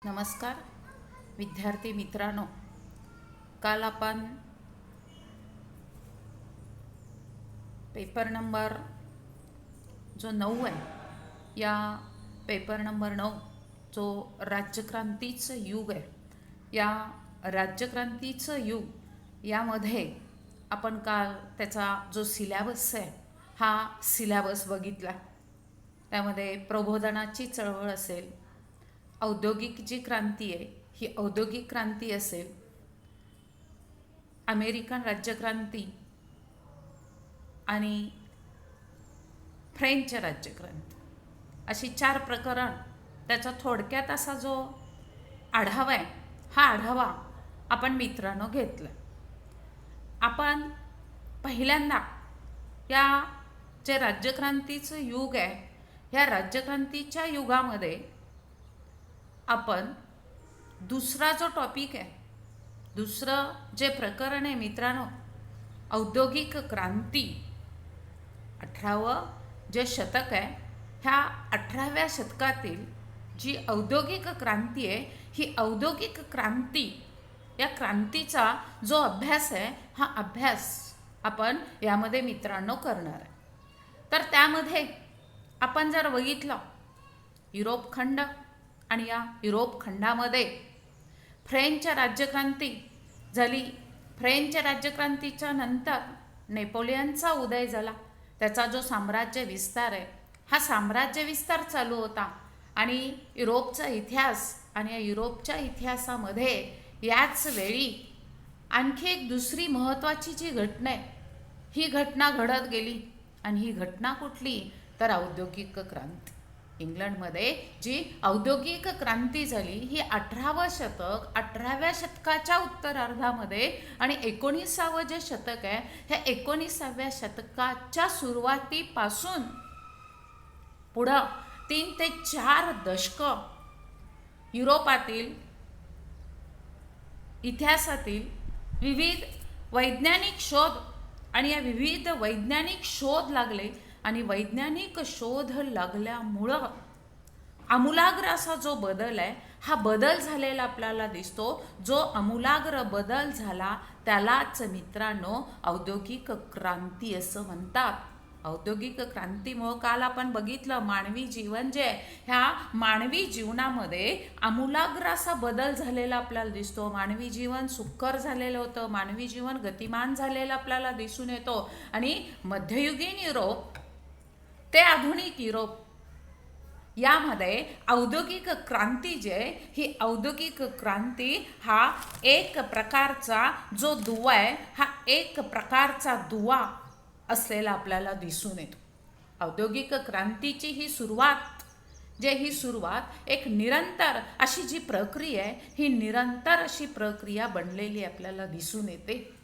नमस्कार विद्यार्थी मित्रांनो, काल आपण पेपर नंबर जो 9 आहे, या पेपर नंबर 9 जो राज्यक्रांतीचं युग आहे, या राज्यक्रांतीचं युग यामध्ये आपण काल त्याचा जो सिलॅबस आहे हा सिलॅबस बघितला. त्यामध्ये प्रबोधनाची चळवळ असेल, औद्योगिक जी क्रांती आहे ही औद्योगिक क्रांती असेल, अमेरिकन राज्यक्रांती आणि फ्रेंच राज्यक्रांती अशी 4 प्रकरण, त्याचा थोडक्यात असा जो आढावा आहे हा आढावा आपण मित्रांनो घेतला. आपण पहिल्यांदा या जे राज्यक्रांतीचं युग आहे, ह्या राज्यक्रांतीच्या युगामध्ये आपण दुसरा जो टॉपिक आहे, दुसरं जे प्रकरण आहे मित्रांनो, औद्योगिक क्रांती. 18वं जे शतक आहे, ह्या 18व्या शतकातील जी औद्योगिक क्रांती आहे, ही औद्योगिक क्रांती, या क्रांतीचा जो अभ्यास आहे हा अभ्यास आपण यामध्ये मित्रांनो करणार आहे. तर त्यामध्ये आपण जर बघितलं, युरोप खंड आणि या युरोप खंडामध्ये फ्रेंच राज्यक्रांती झाली. फ्रेंच राज्यक्रांतीच्या नंतर नेपोलियनचा उदय झाला. त्याचा जो साम्राज्य विस्तार आहे हा साम्राज्य विस्तार चालू होता आणि युरोपचा इतिहास, आणि या युरोपच्या इतिहासामध्ये याच वेळी आणखी एक दुसरी महत्त्वाची जी घटना आहे, ही घटना घडत गेली. आणि ही घटना कुठली, तर औद्योगिक क्रांती. इंग्लंडमध्ये जी औद्योगिक क्रांती झाली ही 18वं शतक, 18व्या शतकाच्या उत्तरार्धामध्ये, आणि 19सावं जे शतक आहे, ह्या 19व्या शतकाच्या सुरुवातीपासून पुढं 3 ते 4 दशकं युरोपातील इतिहासातील विविध वैज्ञानिक शोध, आणि या विविध वैज्ञानिक शोध लागले, आणि वैज्ञानिक शोध लागल्यामुळं आमूलाग्र असा जो बदल आहे हा बदल झालेला आपल्याला दिसतो. जो आमूलाग्र बदल झाला त्यालाच मित्रांनो औद्योगिक क्रांती असं म्हणतात. औद्योगिक क्रांतीमुळं काल आपण बघितलं, मानवी जीवन जे आहे, ह्या मानवी जीवनामध्ये आमूलाग्र असा बदल झालेला आपल्याला दिसतो. मानवी जीवन सुखकर झालेलं होतं, मानवी जीवन गतिमान झालेलं आपल्याला दिसून येतो. आणि मध्ययुगीन युरोप ते आधुनिक युरोप यामध्ये औद्योगिक क्रांती जे आहे, ही औद्योगिक क्रांती हा एक प्रकारचा जो दुवा आहे, हा एक प्रकारचा दुवा असलेला आपल्याला दिसून येतो. औद्योगिक क्रांतीची ही सुरुवात एक निरंतर अशी जी प्रक्रिया आहे, ही निरंतर अशी प्रक्रिया बनलेली आपल्याला दिसून येते.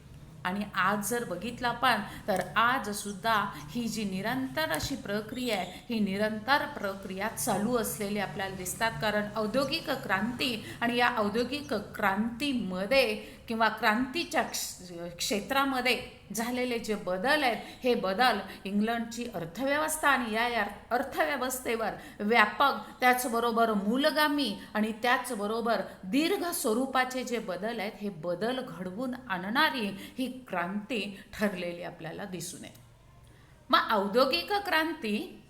आणि आज जर बघितलं आपण, तर आज सुद्धा ही जी निरंतर अशी प्रक्रिया आहे, ही निरंतर प्रक्रिया चालू असलेली आपल्याला दिसतात. कारण औद्योगिक क्रांती आणि या औद्योगिक क्रांतीमध्ये किंवा क्रांतीच्या क्षेत्रामध्ये झालेले जे बदल आहेत, हे बदल इंग्लंडची अर्थव्यवस्था आणि या अर्थव्यवस्थेवर व्यापक, त्याचबरोबर मूलगामी आणि त्याचबरोबर दीर्घ स्वरूपाचे जे बदल आहेत, हे बदल घडवून आणणारी ही क्रांती ठरलेली आपल्याला दिसून येते. मग औद्योगिक क्रांती,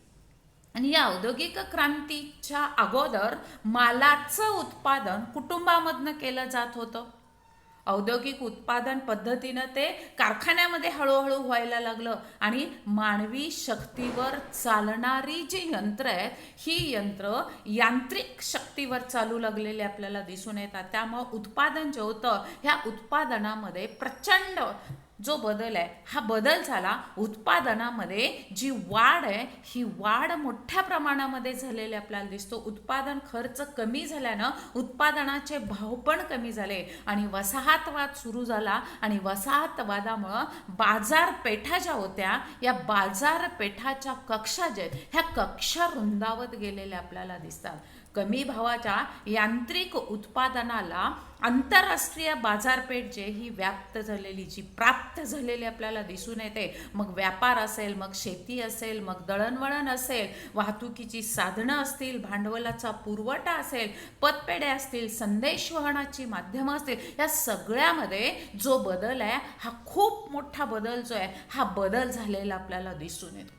आणि या औद्योगिक क्रांतीच्या अगोदर मालाचं उत्पादन कुटुंबामधनं केलं जात होतं. औद्योगिक उत्पादन पद्धतीनं ते कारखान्यामध्ये हळूहळू व्हायला लागलं, आणि मानवी शक्तीवर चालणारी जी यंत्र आहेत, ही यंत्र यांत्रिक शक्तीवर चालू लागलेली आपल्याला दिसून येतात. त्यामुळं उत्पादन जे होतं, ह्या उत्पादनामध्ये प्रचंड जो बदल आहे हा बदल झाला. उत्पादनामध्ये जी वाढ आहे, ही वाढ मोठ्या प्रमाणामध्ये झालेली आपल्याला दिसतो. उत्पादन खर्च कमी झाल्यानं उत्पादनाचे भाव पण कमी झाले, आणि वसाहतवाद सुरू झाला. आणि वसाहतवादामुळं बाजारपेठा ज्या होत्या, या बाजारपेठाच्या कक्षा ज्या आहेत, ह्या कक्षा रुंदावत गेलेल्या आपल्याला दिसतात. कमी भावाच्या यांत्रिक उत्पादनाला आंतरराष्ट्रीय बाजारपेठ जे ही व्याप्त झालेली, जी प्राप्त झालेली आपल्याला दिसून येते. मग व्यापार असेल, मग शेती असेल, मग दळणवळण असेल, वाहतुकीची साधनं असतील, भांडवलाचा पुरवठा असेल, पतपेढ्या असतील, संदेशवहनाची माध्यमं असतील, या सगळ्यामध्ये जो बदल आहे हा खूप मोठा बदल जो आहे हा बदल झालेला आपल्याला दिसून येतो.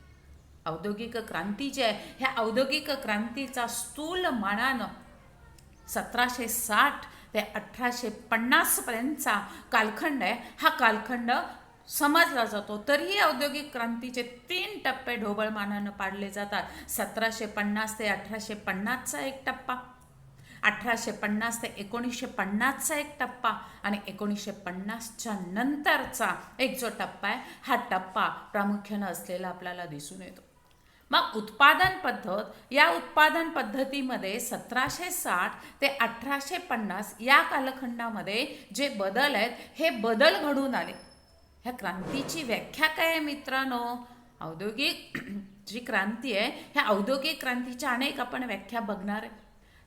औद्योगिक क्रांती जी आहे, ह्या औद्योगिक क्रांतीचा स्थूल मानानं 1760 ते 1850 पर्यंतचा कालखंड आहे. हा कालखंड समजला जातो. तरीही औद्योगिक क्रांतीचे 3 टप्पे ढोबळमानानं पाडले जातात. 1750 ते 1850चा एक टप्पा, 1850 ते 1950चा एक टप्पा आणि 1950च्या नंतरचा एक जो टप्पा आहे, हा टप्पा प्रामुख्यानं असलेला आपल्याला दिसून येतो. मग उत्पादन पद्धत, या उत्पादन पद्धतीमध्ये 1760 ते 1850 या कालखंडामध्ये जे बदल आहेत, हे बदल घडून आले. ह्या क्रांतीची व्याख्या काय आहे मित्रांनो? औद्योगिक जी क्रांती आहे, ह्या औद्योगिक क्रांतीच्या अनेक आपण व्याख्या बघणार आहे.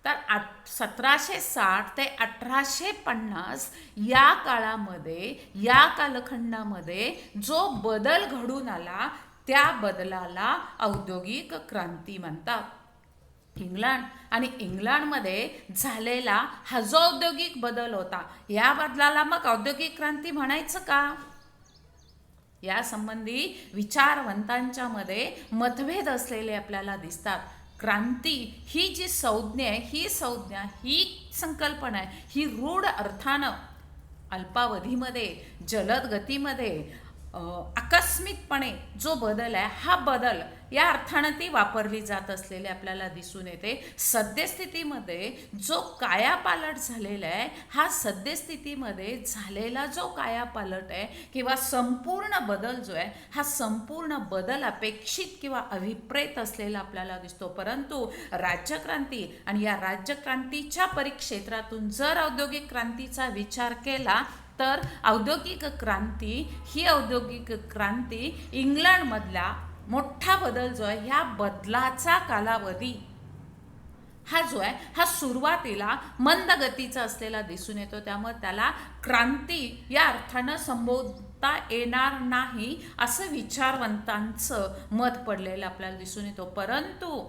तर 1760 ते 1850 या काळामध्ये, या कालखंडामध्ये जो बदल घडून आला, त्या बदलाला औद्योगिक क्रांती म्हणतात. इंग्लंडमध्ये झालेला हा जो औद्योगिक बदल होता, या बदलाला मग औद्योगिक क्रांती म्हणायचं का? या संबंधी विचारवंतांच्या मध्ये मतभेद असलेले आपल्याला दिसतात. क्रांती ही जी संज्ञा आहे, ही संज्ञा, ही संकल्पना आहे, ही रूढ अर्थानं अल्पावधीमध्ये, जलद गतीमध्ये, आकस्मिकपणे जो बदल आहे, हा बदल या अर्थानं ती वापरली जात असलेली आपल्याला दिसून येते. सद्यस्थितीमध्ये जो कायापालट झालेला आहे, हा सद्यस्थितीमध्ये झालेला जो कायापालट आहे किंवा संपूर्ण बदल जो आहे, हा संपूर्ण बदल अपेक्षित किंवा अभिप्रेत असलेला आपल्याला दिसतो. परंतु राज्यक्रांती आणि या राज्यक्रांतीच्या परिक्षेत्रातून जर औद्योगिक क्रांतीचा विचार केला, तर औद्योगिक क्रांती ही औद्योगिक क्रांती इंग्लंडमधला मोठा बदल जो आहे, ह्या बदलाचा कालावधी हा जो आहे, हा सुरुवातीला मंद गतीचा असलेला दिसून येतो. त्यामुळे त्याला क्रांती या अर्थानं संबोधता येणार नाही असं विचारवंतांचं मत पडलेलं आपल्याला दिसून येतो. परंतु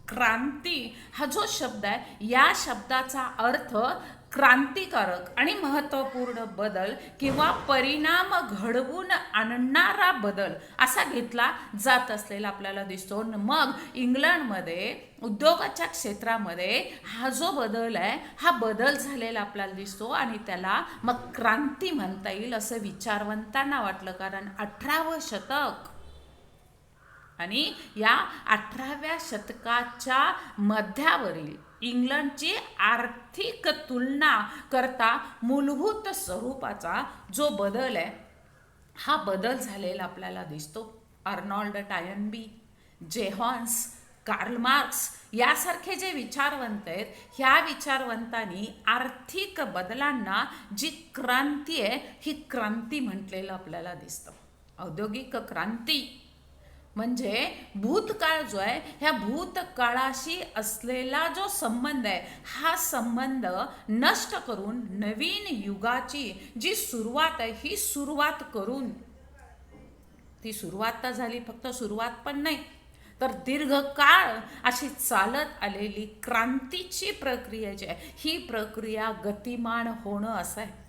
क्रांती हा जो शब्द आहे, या शब्दाचा अर्थ क्रांतिकारक आणि महत्त्वपूर्ण बदल किंवा परिणाम घडवून आणणारा बदल असा घेतला जात असलेला आपल्याला दिसतो. मग इंग्लंडमध्ये उद्योगाच्या क्षेत्रामध्ये हा जो बदल आहे, हा बदल झालेला आपल्याला दिसतो आणि त्याला मग क्रांती म्हणता येईल असं विचारवंतांना वाटलं. कारण 18वं शतक आणि या 18व्या शतकाच्या मध्यावरील इंग्लंडची आर्थिक तुलना करता मूलभूत स्वरूपाचा जो बदल आहे, हा बदल झालेला आपल्याला दिसतो. अर्नॉल्ड टायनबी, जेहॉन्स, कार्ल मार्क्स यासारखे जे विचारवंत आहेत, ह्या विचारवंतांनी आर्थिक बदलांना जी क्रांती आहे, ही क्रांती म्हटलेलं आपल्याला दिसतं. औद्योगिक क्रांती म्हणजे भूतकाळ जो आहे, ह्या भूतकाळाशी असलेला जो संबंध आहे, हा संबंध नष्ट करून नवीन युगाची जी सुरुवात आहे, ही सुरुवात करून, ती सुरुवात तर झाली, फक्त सुरुवात पण नाही, तर दीर्घकाळ अशी चालत आलेली क्रांतीची प्रक्रिया जी आहे, ही प्रक्रिया गतिमान होणं असं आहे.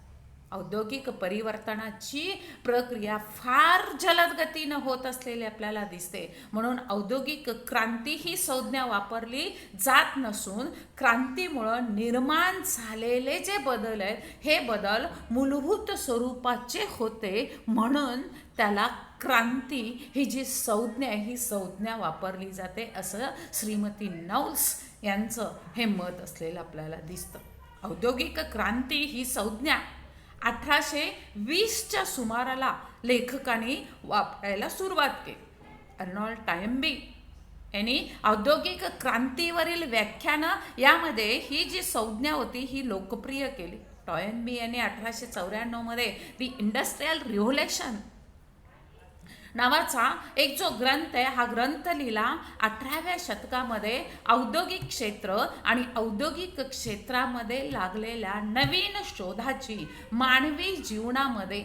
औद्योगिक परिवर्तनाची प्रक्रिया फार जलद गतीनं होत असलेली आपल्याला दिसते. म्हणून औद्योगिक क्रांती ही संज्ञा वापरली जात नसून, क्रांतीमुळं निर्माण झालेले जे बदल आहेत, हे बदल मूलभूत स्वरूपाचे होते, म्हणून त्याला क्रांती ही जी संज्ञा आहे, ही संज्ञा वापरली जाते असं श्रीमती नौल्स यांचं हे मत असलेलं आपल्याला दिसतं. औद्योगिक क्रांती ही संज्ञा 1820च्या सुमाराला लेखकांनी वापरायला सुरुवात केली. अर्नॉल्ड टायनबी यांनी औद्योगिक क्रांतीवरील व्याख्यानं यामध्ये ही जी संज्ञा होती, ही लोकप्रिय केली. टॉयनबी यांनी 1894 मध्ये दी इंडस्ट्रियल रिव्होल्युशन नावाचा एक जो ग्रंथ आहे, हा ग्रंथ लिहिला 18व्या शतकामध्ये औद्योगिक क्षेत्र आणि औद्योगिक क्षेत्रामध्ये लागलेल्या नवीन शोधाची मानवी जीवनामध्ये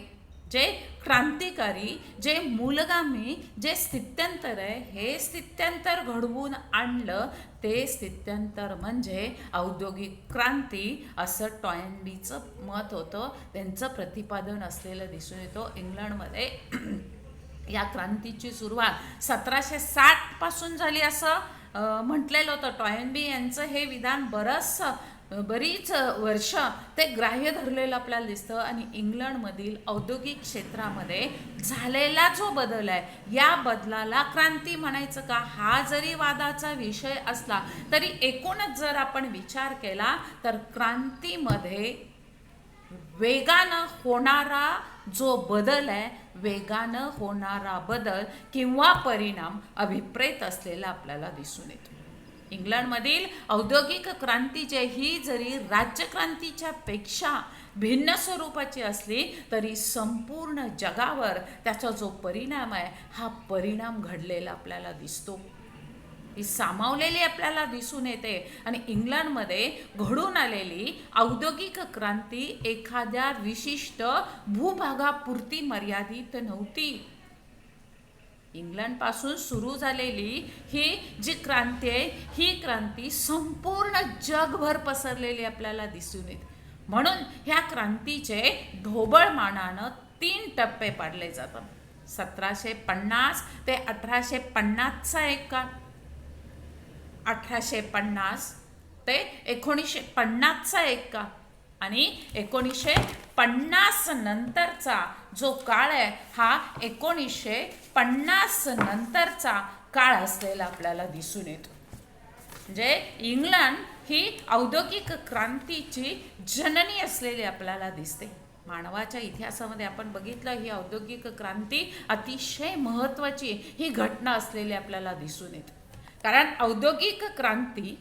जे क्रांतिकारी, जे मूलगामी, जे स्थित्यंतर आहे, हे स्थित्यंतर घडवून आणलं. ते स्थित्यंतर म्हणजे औद्योगिक क्रांती, असं टॉयनबीचं मत होतं. त्यांचं प्रतिपादन असलेलं दिसून येतो. इंग्लंडमध्ये या क्रांतीची सुरुवात 1760 पासून झाली असं म्हटलेलं होतं. टॉयनबी यांचं हे विधान बरीच वर्ष ते ग्राह्य धरलेलं आपल्याला दिसतं. आणि इंग्लंडमधील औद्योगिक क्षेत्रामध्ये झालेला जो बदल आहे, या बदलाला क्रांती म्हणायचं का, हा जरी वादाचा विषय असला तरी एकूणच जर आपण विचार केला तर क्रांतीमध्ये वेगानं होणारा जो बदल आहे, वेगानं होणारा बदल किंवा परिणाम अभिप्रेत असलेला आपल्याला दिसून येतो. इंग्लंडमधील औद्योगिक क्रांती ही जरी राज्यक्रांतीच्या पेक्षा भिन्न स्वरूपाची असली तरी संपूर्ण जगावर त्याचा जो परिणाम आहे, हा परिणाम घडलेला आपल्याला दिसतो. ही सामावलेली आपल्याला दिसून येते. आणि इंग्लंडमध्ये घडून आलेली औद्योगिक क्रांती एखाद्या विशिष्ट भूभागापुरती मर्यादित नव्हती. इंग्लंडपासून सुरू झालेली ही जी क्रांती आहे, ही क्रांती संपूर्ण जगभर पसरलेली आपल्याला दिसून येते. म्हणून ह्या क्रांतीचे ढोबळमानानं 3 टप्पे पाडले जातात. 1750 ते 1850चा एक काळ, 1850 ते 1950चा एक काळ, आणि 1950 नंतरचा जो काळ आहे, हा 1950 नंतरचा काळ असलेला आपल्याला दिसून येतो. म्हणजे इंग्लंड ही औद्योगिक क्रांतीची जननी असलेली आपल्याला दिसते. मानवाच्या इतिहासामध्ये आपण बघितलं, ही औद्योगिक क्रांती अतिशय महत्त्वाची ही घटना असलेली आपल्याला दिसून येते. कारण औद्योगिक क्रांती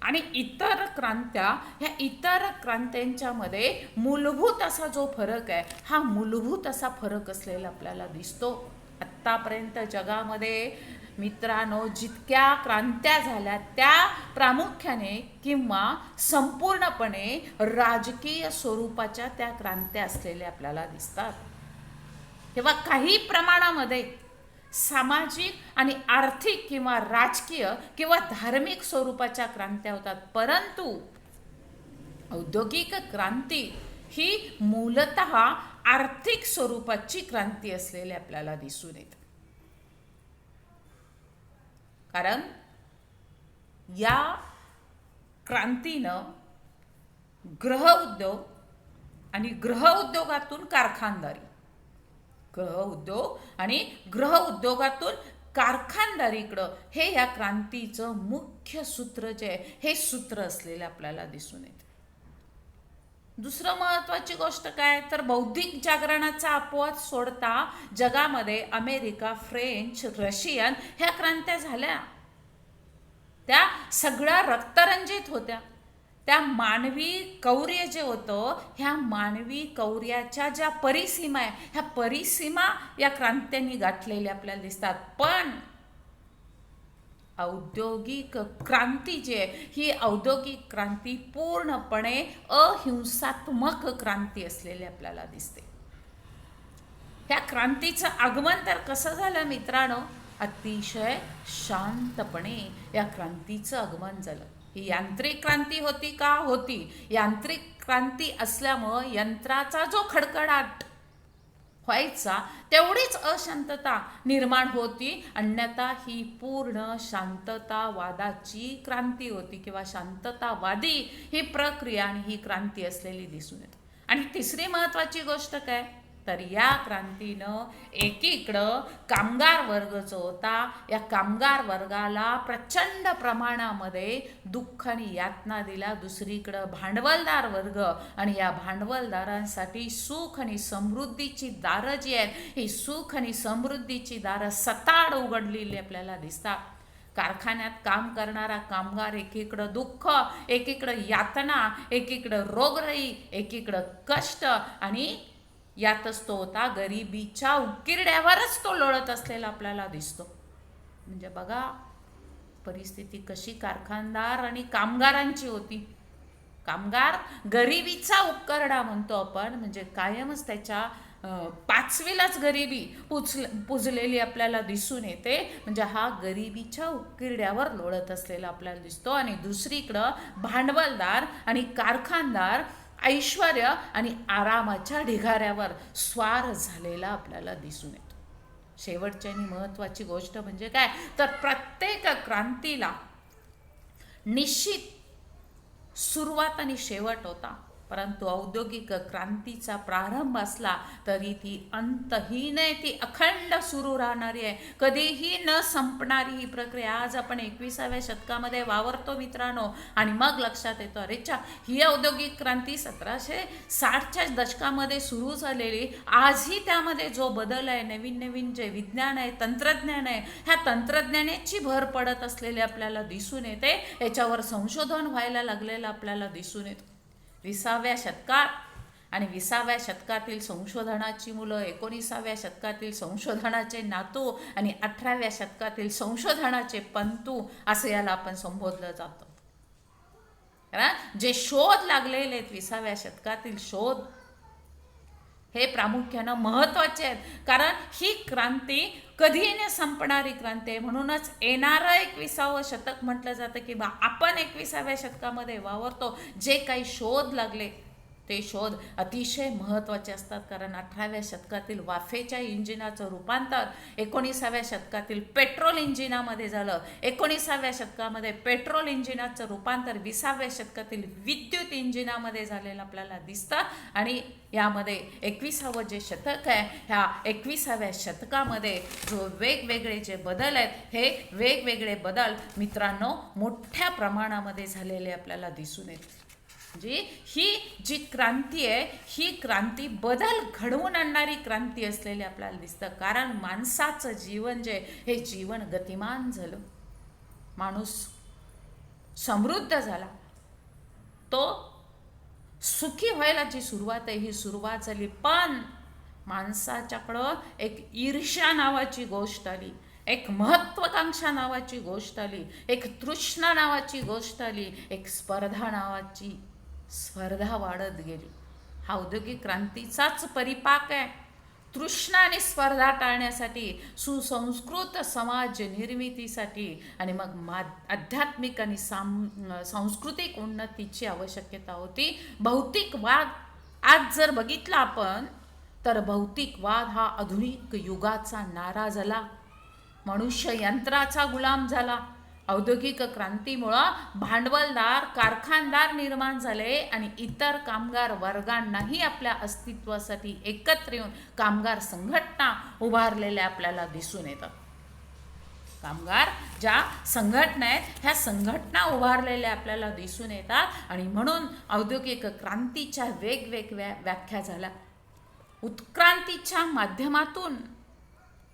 आणि इतर क्रांत्या, ह्या इतर क्रांत्यांच्यामध्ये मूलभूत असा जो फरक आहे, हा मूलभूत असा फरक असलेला आपल्याला दिसतो. आत्तापर्यंत जगामध्ये मित्रांनो जितक्या क्रांत्या झाल्या, त्या प्रामुख्याने किंवा संपूर्णपणे राजकीय स्वरूपाच्या त्या क्रांत्या असलेल्या आपल्याला दिसतात. तेव्हा काही प्रमाणामध्ये सामाजिक आणि आर्थिक किंवा राजकीय किंवा धार्मिक स्वरूपाच्या क्रांत्या होतात. परंतु औद्योगिक क्रांती ही मूलतः आर्थिक स्वरूपाची क्रांती असलेली आपल्याला दिसून येते. कारण या क्रांतीनं गृह उद्योग आणि गृह उद्योगातून कारखानदारी, गृह उद्योग आणि गृह उद्योगातून कारखानदारीकडं, हे या क्रांतीचं मुख्य सूत्र जे आहे, हे सूत्र असलेलं आपल्याला दिसून येते. दुसरं महत्त्वाची गोष्ट काय तर बौद्धिक जागरणाचा अपवाद सोडता जगामध्ये अमेरिका, फ्रेंच, रशियन ह्या क्रांत्या झाल्या. त्या सगळ्या रक्तरंजित होत्या. त्या मानवी कौर्य जे होतं, ह्या मानवी कौर्याच्या ज्या परिसीमा आहे, ह्या परिसीमा या क्रांत्यांनी गाठलेल्या आपल्याला दिसतात. पण औद्योगिक क्रांती जी आहे, ही औद्योगिक क्रांती पूर्णपणे अहिंसात्मक क्रांती असलेली आपल्याला दिसते. ह्या क्रांतीचं आगमन तर कसं झालं मित्रांनो, अतिशय शांतपणे या क्रांतीचं आगमन झालं. ही यांत्रिक क्रांती होती का? होती. यांत्रिक क्रांती असल्यामुळं यंत्राचा जो खडखडाट व्हायचा तेवढीच अशांतता निर्माण होती. अन्यथा ही पूर्ण शांततावादाची क्रांती होती किंवा शांततावादी ही प्रक्रिया आणि ही क्रांती असलेली दिसून येते. आणि तिसरी महत्त्वाची गोष्ट काय तर या क्रांतीनं एकीकडं कामगार वर्ग जो होता, या कामगार वर्गाला प्रचंड प्रमाणामध्ये दुःख आणि यातना दिला. दुसरीकडं भांडवलदार वर्ग आणि या भांडवलदारांसाठी सुख आणि समृद्धीची दारं जी आहेत, ही सुख आणि समृद्धीची दारं सताड उघडलेली आपल्याला दिसतात. कारखान्यात काम करणारा कामगार एकीकडं दुःख, एकीकडं यातना, एकीकडं रोगराई, एकीकडं कष्ट आणि यातच तो होता. गरिबीच्या उकिरड्यावरच तो लोळत असलेला आपल्याला दिसतो. म्हणजे बघा परिस्थिती कशी कारखानदार आणि कामगारांची होती. कामगार गरिबीचा उकरडा म्हणतो आपण, म्हणजे कायमच त्याच्या पाचवीलाच गरिबी पुजलेली आपल्याला दिसून येते. म्हणजे हा गरिबीच्या उकिरड्यावर लोळत असलेला आपल्याला दिसतो. आणि दुसरीकडं भांडवलदार आणि कारखानदार ऐश्वर आणि आरामाच्या ढिगाऱ्यावर स्वार झालेला आपल्याला दिसून येतो. शेवटची आणि महत्त्वाची गोष्ट म्हणजे काय, तर प्रत्येक क्रांतीला निश्चित सुरुवात आणि शेवट होता. परंतु औद्योगिक क्रांतीचा प्रारंभ असला तरी ती अंतहीन आहे, ती अखंड सुरू राहणारी आहे, कधीही न संपणारी ही प्रक्रिया. आज आपण 21व्या शतकामध्ये वावरतो मित्रांनो, आणि मग लक्षात येतो अरेच्या ही औद्योगिक क्रांती 1760च्या दशकामध्ये सुरू झालेली, आजही त्यामध्ये जो बदल आहे, नवीन नवीन जे विज्ञान आहे, तंत्रज्ञान आहे, ह्या तंत्रज्ञानाची भर पडत असलेली आपल्याला दिसून येते. याच्यावर संशोधन व्हायला लागलेलं आपल्याला दिसून येतं. 20व्या शतकात आणि 20व्या शतकातील संशोधनाची मुलं, 19व्या शतकातील संशोधनाचे नातू आणि 18व्या शतकातील संशोधनाचे पंतू असं याला आपण संबोधलं जातं. कारण जे शोध लागलेले आहेत 20व्या शतकातील शोध हे प्रामुख्यानं महत्त्वाचे आहेत. कारण ही क्रांती कधी न संपणारी क्रांती आहे. म्हणूनच येणारं 21वं शतक म्हटलं जातं की बा आपण 21व्या शतकामध्ये वावरतो. जे काही शोध लागले ते शोध अतिशय महत्त्वाचे असतात. कारण 18व्या शतकातील वाफेच्या इंजिनाचं रूपांतर 19व्या शतकातील पेट्रोल इंजिनामध्ये झालं. 19व्या शतकामध्ये पेट्रोल इंजिनाचं रूपांतर 20व्या शतकातील विद्युत इंजिनामध्ये झालेलं आपल्याला दिसतं. आणि यामध्ये 21वं जे शतक आहे, ह्या 21व्या शतकामध्ये जो वेगवेगळे जे बदल आहेत, हे वेगवेगळे बदल मित्रांनो मोठ्या प्रमाणामध्ये झालेले आपल्याला दिसून येतात. म्हणजे ही जी क्रांती आहे, ही क्रांती बदल घडवून आणणारी क्रांती असलेली आपल्याला दिसतं. कारण माणसाचं जीवन जे हे जीवन गतिमान झालं, माणूस समृद्ध झाला, तो सुखी व्हायला जी सुरुवात आहे ही सुरुवात झाली. पण माणसाच्याकडं एक ईर्ष्या नावाची गोष्ट आली, एक महत्त्वाकांक्षा नावाची गोष्ट आली, एक तृष्णा नावाची गोष्ट आली, एक स्पर्धा वाढत गेली. हा औद्योगिक क्रांतीचाच परिपाक आहे. तृष्णा आणि स्पर्धा टाळण्यासाठी, सुसंस्कृत समाज निर्मितीसाठी आणि मग आध्यात्मिक आणि सांस्कृतिक उन्नतीची आवश्यकता होती. भौतिकवाद आज जर बघितला आपण तर भौतिकवाद हा आधुनिक युगाचा नारा झाला. मनुष्य यंत्राचा गुलाम झाला. औद्योगिक क्रांतीमुळं भांडवलदार कारखानदार निर्माण झाले आणि इतर कामगार वर्गांनाही आपल्या अस्तित्वासाठी एकत्र येऊन कामगार संघटना उभारलेल्या आपल्याला दिसून येतात. कामगार ज्या संघटना आहेत, ह्या संघटना उभारलेल्या आपल्याला दिसून येतात. आणि म्हणून औद्योगिक क्रांतीच्या वेगवेगळ्या व्याख्या झाल्या. उत्क्रांतीच्या माध्यमातून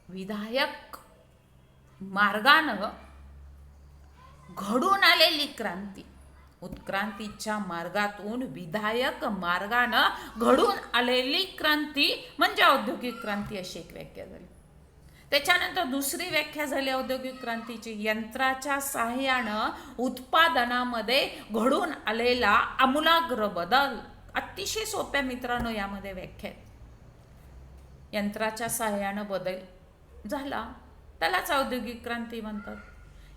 विधायक मार्गानं घडून आलेली क्रांती, उत्क्रांतीच्या मार्गातून विधायक मार्गानं घडून आलेली क्रांती म्हणजे औद्योगिक क्रांती अशी एक व्याख्या झाली. त्याच्यानंतर दुसरी व्याख्या झाली औद्योगिक क्रांतीची, यंत्राच्या साहाय्यानं उत्पादनामध्ये घडून आलेला आमूलाग्र बदल. अतिशय सोप्या मित्रांनो यामध्ये व्याख्या आहेत. यंत्राच्या साहाय्यानं बदल झाला त्यालाच औद्योगिक क्रांती म्हणतात.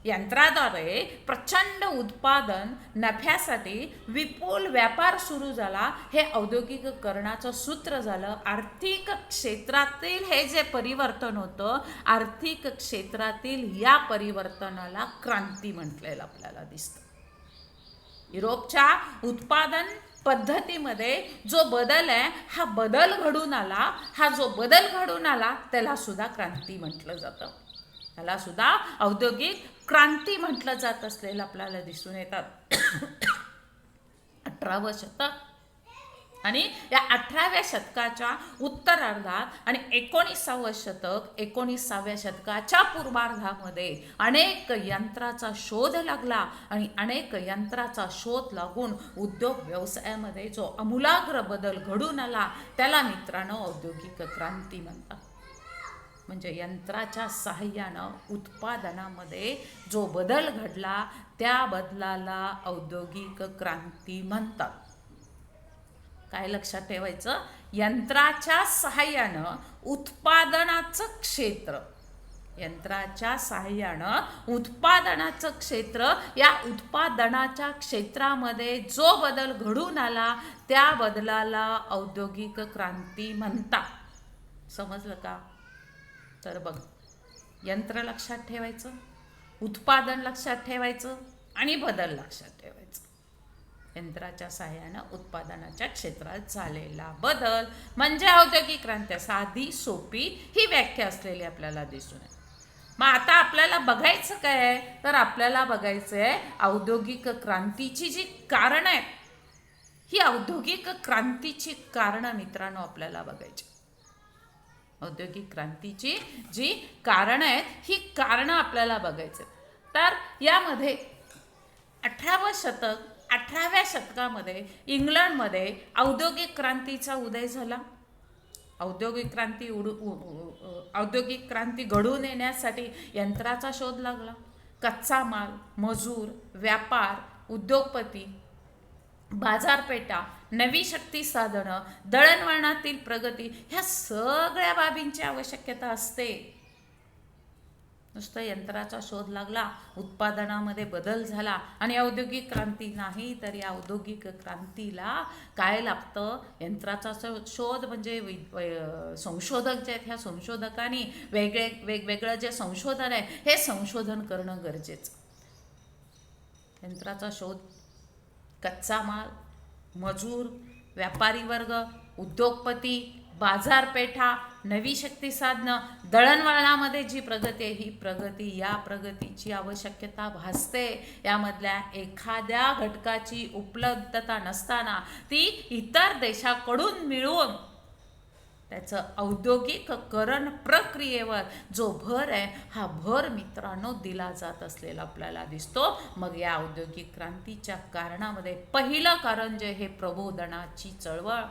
यंत्राद्वारे प्रचंड उत्पादन नफ्यासाठी विपुल व्यापार सुरू झाला, हे औद्योगिकरणाचं सूत्र झालं. आर्थिक क्षेत्रातील हे जे परिवर्तन होतं, आर्थिक क्षेत्रातील या परिवर्तनाला क्रांती म्हटलेलं आपल्याला दिसतं. युरोपच्या उत्पादन पद्धतीमध्ये जो बदल आहे, हा बदल घडून आला. हा जो बदल घडून आला त्याला सुद्धा क्रांती म्हटलं जातं. त्याला सुद्धा औद्योगिक क्रांती म्हटलं जात असलेलं आपल्याला दिसून येतात. 18वं शतक आणि या 18व्या शतकाच्या उत्तरार्धात आणि 19व्या शतकाच्या पूर्वार्धामध्ये अनेक यंत्राचा शोध लागला आणि अनेक यंत्राचा शोध लागून उद्योग व्यवसायामध्ये जो आमूलाग्र बदल घडून आला त्याला मित्रांनो औद्योगिक क्रांती म्हणतात. म्हणजे यंत्राच्या सहाय्यानं उत्पादनामध्ये जो बदल घडला त्या बदलाला औद्योगिक क्रांती म्हणतात. काय लक्षात ठेवायचं? यंत्राच्या सहाय्यानं उत्पादनाचं क्षेत्र, यंत्राच्या सहाय्यानं उत्पादनाचं क्षेत्र, या उत्पादनाच्या क्षेत्रामध्ये जो बदल घडून आला त्या बदलाला औद्योगिक क्रांती म्हणतात. समजलं का? तर बघ, यंत्र लक्षात ठेवायचं, उत्पादन लक्षात ठेवायचं आणि बदल लक्षात ठेवायचं. यंत्राच्या सहाय्यानं उत्पादनाच्या क्षेत्रात झालेला बदल म्हणजे औद्योगिक क्रांती. साधी सोपी ही व्याख्या असलेली आपल्याला दिसून येते. मग आता आपल्याला बघायचं काय आहे? तर आपल्याला बघायचं आहे औद्योगिक क्रांतीची जी कारणं आहेत, ही औद्योगिक क्रांतीची कारणं मित्रांनो आपल्याला बघायची. औद्योगिक क्रांतीची जी कारणं आहेत ही कारणं आपल्याला बघायचं. तर यामध्ये 18व्या शतकामध्ये इंग्लंडमध्ये औद्योगिक क्रांतीचा उदय झाला. औद्योगिक क्रांती घडून येण्यासाठी यंत्राचा शोध लागला. कच्चा माल, मजूर, व्यापार, उद्योगपती, बाजारपेठा, नवी शक्ती साधनं, दळणवळणातील प्रगती, ह्या सगळ्या बाबींची आवश्यकता असते. नुसतं यंत्राचा शोध लागला, उत्पादनामध्ये बदल झाला आणि औद्योगिक क्रांती नाही, तर या औद्योगिक क्रांतीला काय लागतं? यंत्राचा शोध म्हणजे संशोधक जे आहेत ह्या संशोधकांनी वेगवेगळं जे संशोधन आहे हे संशोधन करणं गरजेचं. यंत्राचा शोध, कच्चा माल, मजूर, व्यापारी वर्ग, उद्योगपती, बाजारपेठा, नवी शक्ती साधनं, दळणवळणामध्ये जी प्रगती आहे ही प्रगती, या प्रगतीची आवश्यकता भासते. यामधल्या एखाद्या घटकाची उपलब्धता नसताना ती इतर देशाकडून मिळवून त्याचं औद्योगिकरण प्रक्रियेवर जो भर आहे हा भर मित्रांनो दिला जात असलेला आपल्याला दिसतो. मग या औद्योगिक क्रांतीच्या कारणामध्ये पहिलं कारण जे हे प्रबोधनाची चळवळ.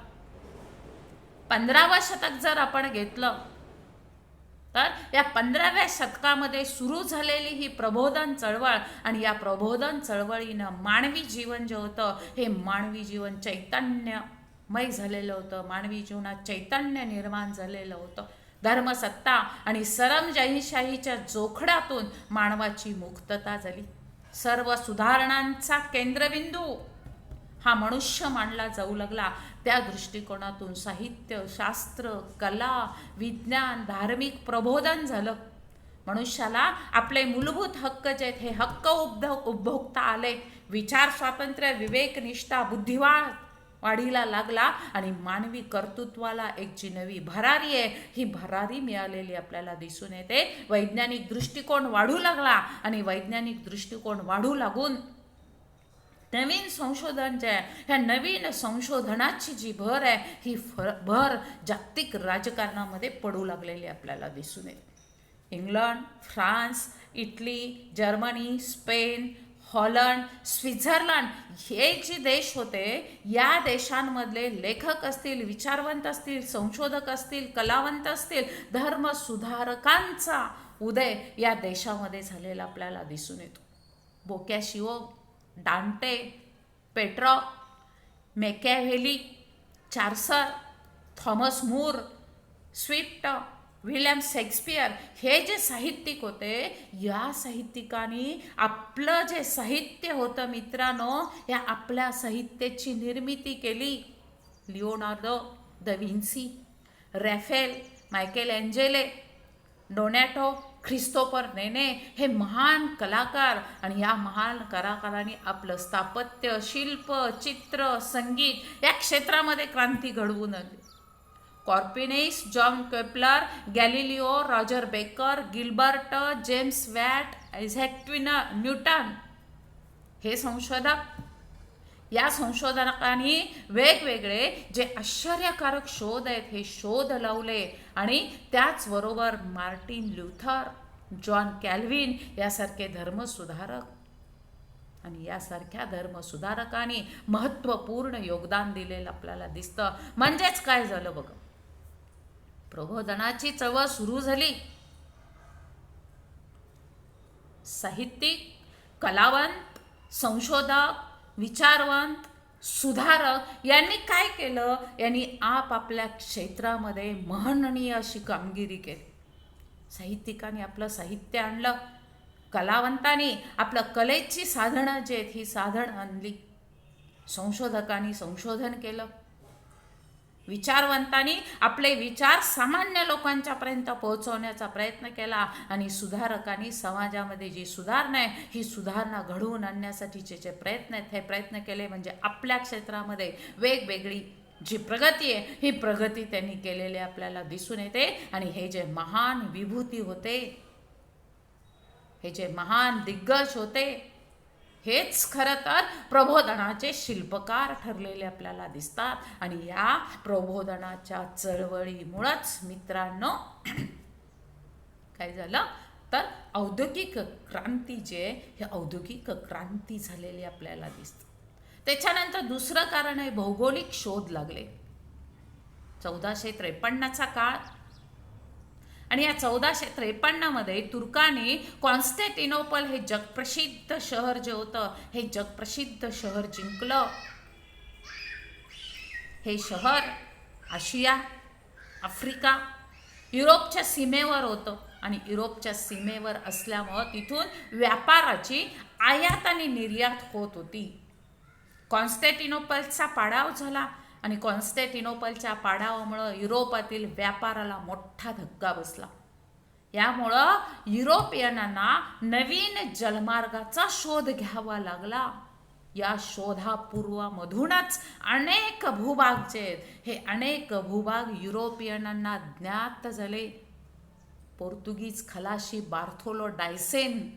15वं शतक जर आपण घेतलं तर या 15व्या शतकामध्ये सुरू झालेली ही प्रबोधन चळवळ आणि या प्रबोधन चळवळीनं मानवी जीवन जे होतं हे मानवी जीवन चैतन्यमय झालेलं होतं. मानवी जीवनात चैतन्य निर्माण झालेलं होतं. धर्मसत्ता आणि सरंजाईशाहीच्या जोखडातून मानवाची मुक्तता झाली. सर्व सुधारणांचा केंद्रबिंदू हा मनुष्य मानला जाऊ लागला. त्या दृष्टिकोनातून साहित्य, शास्त्र, कला, विज्ञान, धार्मिक प्रबोधन झालं. मनुष्याला आपले मूलभूत हक्क जे आहेत हे हक्क उपभोगता आले. विचार स्वातंत्र्य, विवेकनिष्ठा, बुद्धिवाद वाढीला लागला आणि मानवी कर्तृत्वाला एक जी नवी भरारी आहे ही भरारी मिळालेली आपल्याला दिसून येते. वैज्ञानिक दृष्टिकोन वाढू लागला आणि वैज्ञानिक दृष्टिकोन वाढू लागून नवीन संशोधन जे आहे ह्या नवीन संशोधनाची जी भर आहे ही भर जागतिक राजकारणामध्ये पडू लागलेली आपल्याला दिसून येते. England, France, Italy, Germany, Spain, Holland, Switzerland हे जे देश होते या देशांमधले लेखक असतील, विचारवंत असतील, संशोधक असतील, कलावंत असतील, धर्मसुधारकांचा उदय या देशामध्ये झालेला आपल्याला दिसून येतो. Boccaccio, Dante, Petrarch, Machiavelli, Chaucer, Thomas More, Swift, William Shakespeare हे जे साहित्यिक होते या साहित्यिकांनी आपलं जे साहित्य होतं मित्रांनो या आपल्या साहित्याची निर्मिती केली. Leonardo da Vinci, Raphael, Michelangelo, Donato, Christopher नेने हे महान कलाकार आणि या महान कलाकारांनी आपलं स्थापत्य, शिल्प, चित्र, संगीत या क्षेत्रामध्ये क्रांती घडवून आणली. Copernicus, John Kepler, Galileo, Roger Bacon, Gilbert, James Watt, Isaac Newton हे संशोधक या संशोधकांनी वेगवेगळे जे आश्चर्यकारक शोध आहेत हे शोध लावले आणि त्याचबरोबर मार्टिन ल्युथर, जॉन कॅल्विन यासारखे धर्मसुधारक आणि यासारख्या धर्मसुधारकांनी महत्त्वपूर्ण योगदान दिलेलं आपल्याला दिसतं. म्हणजेच काय झालं बघा, प्रबोधनाची चळवळ सुरू झाली. साहित्यिक, कलावंत, संशोधक, विचारवंत, सुधारक यांनी काय केलं, यांनी आपापल्या क्षेत्रामध्ये महनीय अशी कामगिरी केली. साहित्यिकांनी आपलं साहित्य आणलं, कलावंतांनी आपलं कलेची साधनं जी आहेत ही साधनं आणली, संशोधकांनी संशोधन केलं, विचारवंतांनी आपले विचार सामान्य लोकांच्यापर्यंत पोहोचवण्याचा प्रयत्न केला आणि सुधारकांनी समाजामध्ये जी सुधारणा आहे ही सुधारणा घडवून आणण्यासाठीचे जे प्रयत्न आहेत हे प्रयत्न केले. म्हणजे आपल्या क्षेत्रामध्ये वेगवेगळी जी प्रगती आहे ही प्रगती त्यांनी केलेली आपल्याला दिसून येते. आणि हे जे महान विभूती होते, हे जे महान दिग्गज होते, हेच खरं तर प्रबोधनाचे शिल्पकार ठरलेले आपल्याला दिसतात. आणि या प्रबोधनाच्या चळवळीमुळंच मित्रांनो काय झालं तर औद्योगिक क्रांती जे हे औद्योगिक क्रांती झालेली आपल्याला दिसते. त्याच्यानंतर दुसरं कारण आहे भौगोलिक शोध लागले. 1453चा काळ आणि या 1453मध्ये तुर्कांनी कॉन्स्टँटिनोपल हे जगप्रसिद्ध शहर जे होतं हे जगप्रसिद्ध शहर जिंकलं. हे शहर आशिया, आफ्रिका, युरोपच्या सीमेवर होतं आणि युरोपच्या सीमेवर असल्यामुळं तिथून व्यापाराची आयात आणि निर्यात होत होती. कॉन्स्टँटिनोपलचा पाडाव झाला आणि कॉन्स्टँटिनोपलच्या पाडावामुळं युरोपातील व्यापाराला मोठा धक्का बसला. यामुळं युरोपियनांना नवीन जलमार्गाचा शोध घ्यावा लागला. या शोधापूर्वामधूनच अनेक भूभाग जे आहेत हे अनेक भूभाग युरोपियनांना ज्ञात झाले. पोर्तुगीज खलाशी बार्थोलो डायसेन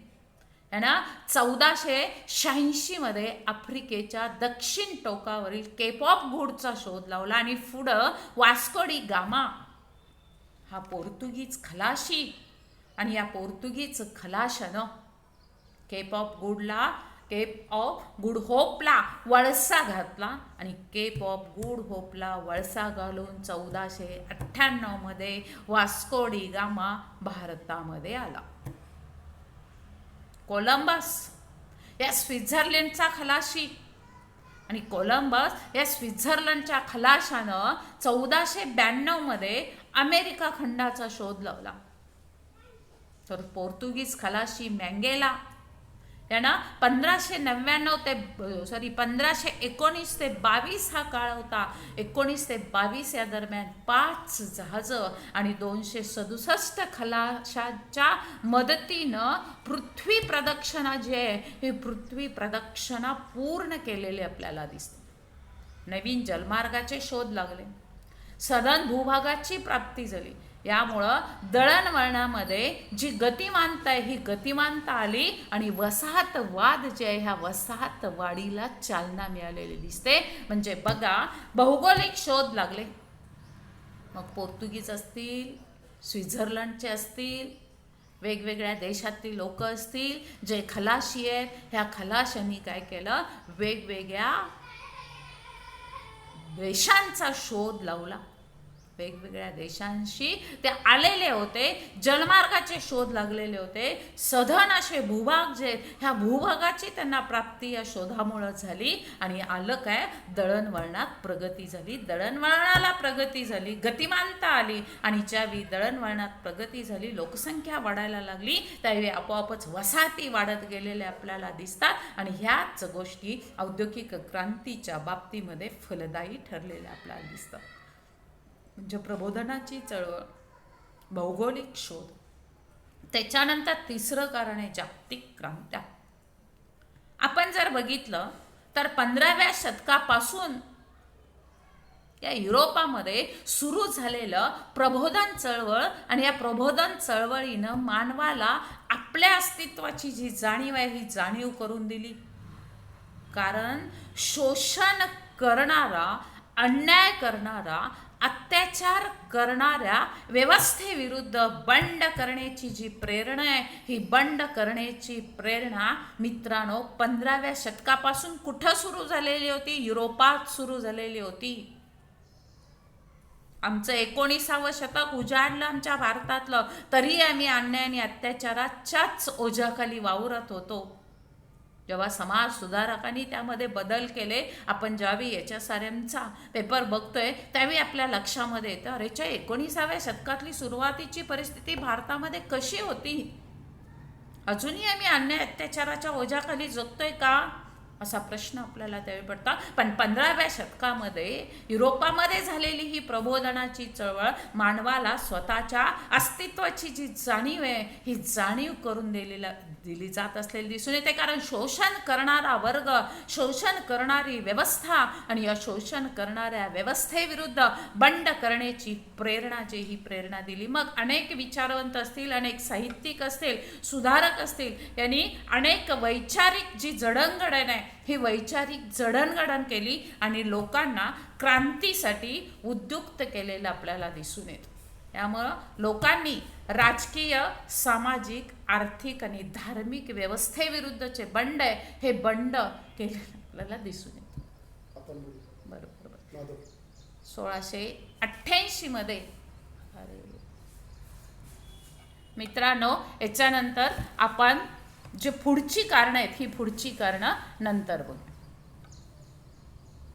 यानं 1486मध्ये आफ्रिकेच्या दक्षिण टोकावरील केप ऑफ गुडचा शोध लावला आणि पुढं वास्को डी गामा हा पोर्तुगीज खलाशी आणि या पोर्तुगीज खलाशानं केप ऑफ गुड होपला वळसा घातला आणि केप ऑफ गुड होपला वळसा घालून 1498मध्ये वास्को डी गामा भारतामध्ये आला. कोलंबस या स्वित्झर्लंडचा खलाशी आणि कोलंबस या स्वित्झर्लंडच्या खलाशानं 1492मध्ये अमेरिका खंडाचा शोध लावला. तर पोर्तुगीज खलाशी मँगेला यानं 1519 ते 22 हा काळ होता. 19 ते 22 या दरम्यान 5 जहाजं आणि 267 खलाशांच्या मदतीनं पृथ्वी प्रदक्षिणा जी आहे ही पृथ्वी प्रदक्षिणा पूर्ण केलेली आपल्याला दिसते. नवीन जलमार्गाचे शोध लागले, सधन भूभागाची प्राप्ती झाली. यामुळं दळणवळणामध्ये जी गतिमानता आहे ही गतिमानता आली आणि वसाहतवाद जे आहे ह्या वसाहतवाडीला चालना मिळालेली दिसते. म्हणजे बघा भौगोलिक शोध लागले, मग पोर्तुगीज असतील, स्वित्झर्लंडचे असतील, वेगवेगळ्या देशातील लोक असतील जे खलाशी आहेत, ह्या खलाशांनी काय केलं वेगवेगळ्या देशांचा शोध लावला. वेगवेगळ्या देशांशी ते आलेले होते, जलमार्गाचे शोध लागलेले होते. सधन असे भूभाग जे ह्या भूभागाची त्यांना प्राप्ती या शोधामुळे झाली आणि आलं काय दळणवळणात प्रगती झाली. दळणवळणाला प्रगती झाली, गतिमानता आली आणि ज्यावेळी दळणवळणात प्रगती झाली, लोकसंख्या वाढायला लागली, त्यावेळी आपोआपच वसाहती वाढत गेलेल्या आपल्याला दिसतात. आणि ह्याच गोष्टी औद्योगिक क्रांतीच्या बाबतीमध्ये फलदायी ठरलेल्या आपल्याला दिसतात. म्हणजे प्रबोधनाची चळवळ, भौगोलिक शोध. त्याच्यानंतर तिसरं कारण आहे जागतिक क्रांत्या. आपण जर बघितलं तर 15व्या शतकापासून या युरोपामध्ये सुरू झालेलं प्रबोधन चळवळ आणि या प्रबोधन चळवळीनं मानवाला आपल्या अस्तित्वाची जी जाणीव आहे ही जाणीव करून दिली. कारण शोषण करणारा, अन्याय करणारा, अत्याचार करणाऱ्या व्यवस्थेविरुद्ध बंड करण्याची जी प्रेरणा आहे, ही बंड करण्याची प्रेरणा मित्रांनो 15व्या शतकापासून कुठं सुरू झालेली होती? युरोपात सुरू झालेली होती. आमचं 19वे शतक उजाडलं आमच्या भारतातलं, तरी आम्ही अन्याय आणि अत्याचाराच्याच ओझ्याखाली वावरत होतो. जेव्हा समाज सुधारकांनी त्यामध्ये बदल केले, आपण ज्यावेळी याच्या साऱ्यांचा पेपर बघतोय त्यावेळी आपल्या लक्षामध्ये येतं, अरेच्या 19व्या शतकातली सुरुवातीची परिस्थिती भारतामध्ये कशी होती? अजूनही आम्ही अन्याय अत्याचाराच्या ओझ्याखाली जगतोय का, असा प्रश्न आपल्याला त्यावेळी पडता. पण 15व्या शतकामध्ये युरोपामध्ये झालेली ही प्रबोधनाची चळवळ मानवाला स्वतःच्या अस्तित्वाची जी जाणीव आहे, ही जाणीव करून दिली जात असलेली दिसून येते. कारण शोषण करणारा वर्ग, शोषण करणारी व्यवस्था आणि या शोषण करणाऱ्या व्यवस्थेविरुद्ध बंड करण्याची प्रेरणा, जी ही प्रेरणा दिली. मग अनेक विचारवंत असतील, अनेक साहित्यिक असतील, सुधारक असतील, यांनी अनेक वैचारिक जी जडणघडण आहे, ही वैचारिक जडणघडण केली आणि लोकांना क्रांतीसाठी उद्युक्त केलेलं आपल्याला दिसून येतं. त्यामुळं लोकांनी राजकीय, सामाजिक, आर्थिक आणि धार्मिक व्यवस्थेविरुद्धचे बंड आहे, हे बंड केलेलं आपल्याला दिसून येतं. बरोबर. 1688 मध्ये मित्रांनो, याच्यानंतर आपण जे पुढची कारणं आहेत, ही पुढची कारणं नंतर बघू.